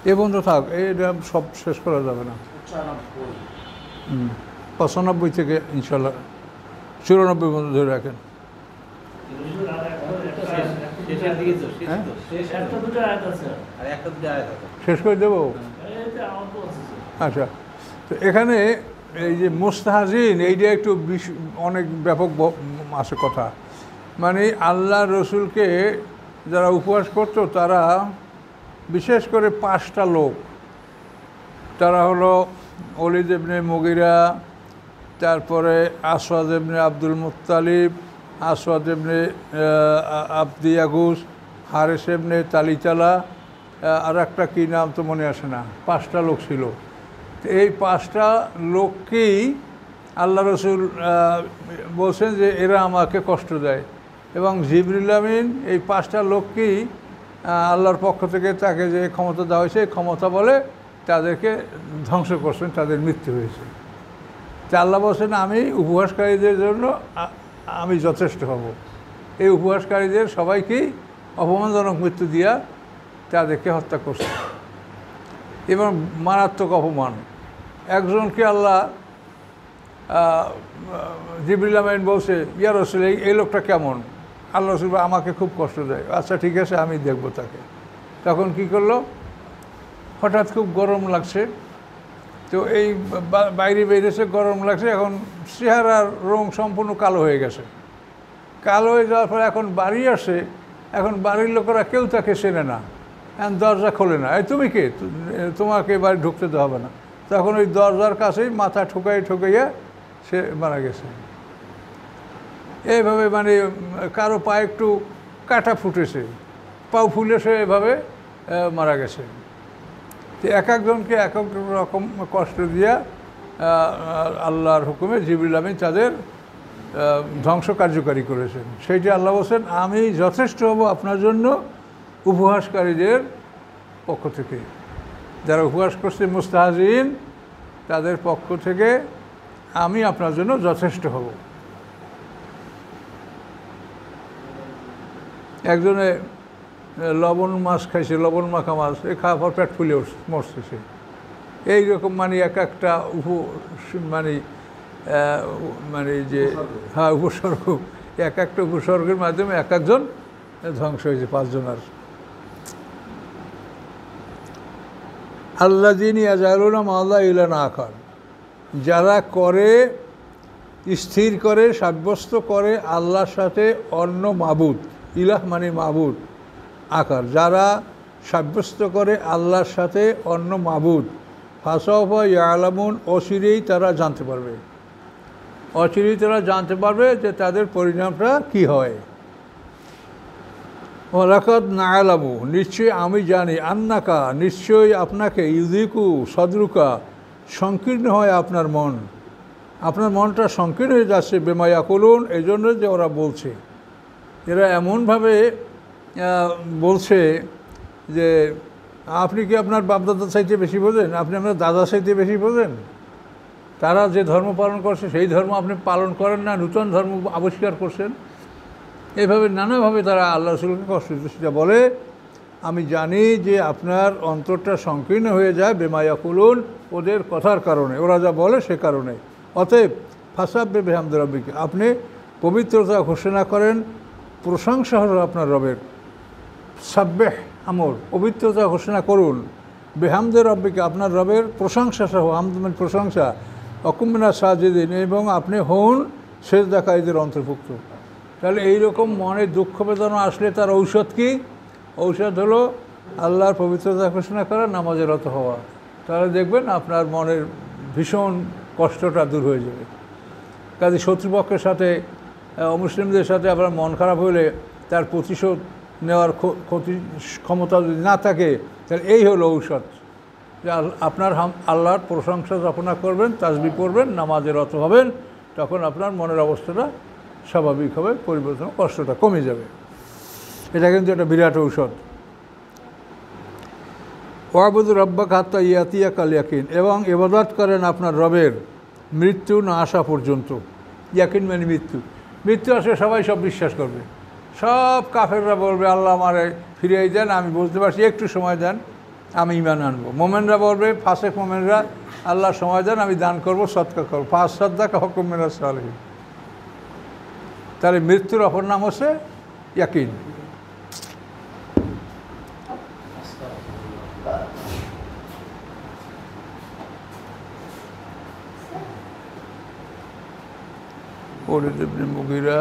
[SPEAKER 2] এ বন্ধ থাক, এটা সব শেষ করা যাবে না। 95 থেকে ইনশাল্লাহ 94 পর্যন্ত ধরে রাখেন। শেষ করে দেবো? আচ্ছা, তো এখানে এই যে মুস্তাহাজিন, এইটা একটু অনেক ব্যাপক আছে কথা। মানে আল্লাহ রসুলকে যারা উপহাস করত, তারা বিশেষ করে 5টা লোক, তারা হলো ওলিদ ইবনে মুগিরা, তারপরে আসওয়াদ ইবনে আব্দুল মুত্তালিব, আসওয়াদ ইবনে আব্দি ইয়াগুস, হারেস ইবনে তালিতালা, আর একটা কী নাম তো মনে আসে না। 5টা লোক ছিল। এই 5টা লোককেই আল্লাহ রসুল বলছেন যে এরা আমাকে কষ্ট দেয়, এবং জিবরিল আমিন এই 5টা লোককেই আল্লাহর পক্ষ থেকে তাকে যে ক্ষমতা দেওয়া হয়েছে, ক্ষমতা বলে তাদেরকে ধ্বংস করছেন, তাদের মৃত্যু হয়েছে। তা আল্লাহ বলছেন আমি উপহাসকারীদের জন্য আমি যথেষ্ট হব। এই উপহাসকারীদের সবাইকেই অপমানজনক মৃত্যু দিয়া তাদেরকে হত্যা করছে, এবং মারাত্মক অপমান। একজনকে আল্লাহ জিবরিল আমিন বলছে, ইয়া রাসূল এই লোকটা কেমন? আল্লাহ রসুল আমাকে খুব কষ্ট দেয়। আচ্ছা ঠিক আছে, আমি দেখব তাকে। তখন কি করলো, হঠাৎ খুব গরম লাগছে, তো এই বাইরে বেরিয়েছে, গরম লাগছে, এখন চেহারার রং সম্পূর্ণ কালো হয়ে গেছে। কালো হয়ে যাওয়ার পর এখন বাড়ি আসে, এখন বাড়ির লোকেরা কেউ তাকে চেনে না, এখন দরজা খোলে না। এই তুমি কে? তোমাকে বাড়ি ঢুকতে দেওয়া হবে না। তখন ওই দরজার কাছেই মাথা ঠুকাইয়া সে মারা গেছে। এইভাবে মানে কারো পায়ে একটু কাটা ফুটেছে, পাও ফুলেছে, এভাবে মারা গেছে। তো এক একজনকে এক এক রকম কষ্ট দিয়া আল্লাহর হুকুমে জিবরিল আমিন তাদের ধ্বংস কার্যকারী করেছেন। সেইটি আল্লাহ বলছেন আমি যথেষ্ট হব আপনার জন্য উপহাসকারীদের পক্ষ থেকে। যারা উপহাস করছে মুস্তাহাজিন, তাদের পক্ষ থেকে আমি আপনার জন্য যথেষ্ট হব। একজনে লবণ মাছ খাইছে, লবণ মাখা মাছ, এ খাওয়ার পর পেট ফুলে মরছে সে। এইরকম মানে এক একটা মানে যে হ্যাঁ উপসর্গ, এক একটা উপসর্গের মাধ্যমে এক একজন ধ্বংস হয়েছে, 5 জনের। আল্লাযীনা ইয়াজআলুনা মা'আল্লাহি ইলাহান আখার, যারা করে স্থির করে সাব্যস্ত করে আল্লাহর সাথে অন্য মাবুদ, ইলাহ মানে মাবুদ, আকার, যারা সাব্যস্ত করে আল্লাহর সাথে অন্য মাবুদ, ফাসাওফা ইয়ালামুন, অচিরেই তারা জানতে পারবে, অচিরেই তারা জানতে পারবে যে তাদের পরিণামটা কি হয়। ওয়ালাকাদ না'লামু, নিশ্চয়ই আমি জানি, আন্নাকা, নিশ্চয়ই আপনাকে, ইউযিকু সদরুকা, সংকীর্ণ হয় আপনার মন, আপনার মনটা সংকীর্ণ হয়ে যাচ্ছে, বিমা ইয়াকুলুন, এই জন্য যে ওরা বলছে। এরা এমনভাবে বলছে যে আপনি কি আপনার বাপদাদা চাইতে বেশি বোঝেন? আপনি আপনার দাদা চাইতে বেশি বোঝেন? তারা যে ধর্ম পালন করছে সেই ধর্ম আপনি পালন করেন না, নূতন ধর্ম আবিষ্কার করছেন। এইভাবে নানাভাবে তারা আল্লাহ রসুলকে কষ্ট দিতে, সেটা বলে আমি জানি যে আপনার অন্তরটা সংকীর্ণ হয়ে যায় বিমা ইয়াকুলুন, ওদের কথার কারণে, ওরা যা বলে সে কারণে। অতএব ফাসাব্বিহ বিহামদি রাব্বিকা, আপনি পবিত্রতা ঘোষণা করেন, প্রশংসা হল আপনার রবের। সাব্বিহ আমর, পবিত্রতা ঘোষণা করুন, বিহামদি রাব্বিকা, আপনার রবের প্রশংসা সহ, হামদ মানে প্রশংসা, ওয়াকুম মিনাস সাজিদিন, এবং আপনি হন সেজদাকারীদের অন্তর্ভুক্ত। তাহলে এইরকম মনে দুঃখ বেদনা আসলে তার ঔষধ কি? ঔষধ হলো আল্লাহর পবিত্রতা ঘোষণা করা, নামাজে রত হওয়া। তাহলে দেখবেন আপনার মনের ভীষণ কষ্টটা দূর হয়ে যাবে। কাজে শত্রুপক্ষের সাথে, অমুসলিমদের সাথে আপনার মন খারাপ হলে তার প্রতিশোধ নেওয়ার ক্ষমতা যদি না থাকে, তাহলে এই হলো ঔষধ, যে আপনার আল্লাহর প্রশংসা যখন করবেন, তাসবিহ পড়বেন, নামাজে রত হবেন, তখন আপনার মনের অবস্থাটা স্বাভাবিক হবে, পরিবর্তন, কষ্টটা কমে যাবে। এটা কিন্তু একটা বিরাট ঔষধ। ওয়াবুদু রাব্বাকা হাত্তা ইয়াতিয়াকাল ইয়াকিন, এবং ইবাদত করেন আপনার রবের মৃত্যু না আসা পর্যন্ত। ইয়াকিন মানে মৃত্যু। মৃত্যু আসলে সবাই সব বিশ্বাস করবে, সব কাফেররা বলবে আল্লাহ আমারে ফিরিয়ে দেন, আমি বুঝতে পারছি, একটু সময় দেন, আমি ঈমান আনবো। মোমেনরা বলবে, ফাসেক মোমেনরা, আল্লাহ সময় দেন আমি দান করব, সৎকার করবো। ফাস সাদ্দাকা হুকুম মিনাস সালিহিন। তাহলে মৃত্যুর অপর নাম হচ্ছে ইয়াকিন। ওলিদ ইবনে মুগীরা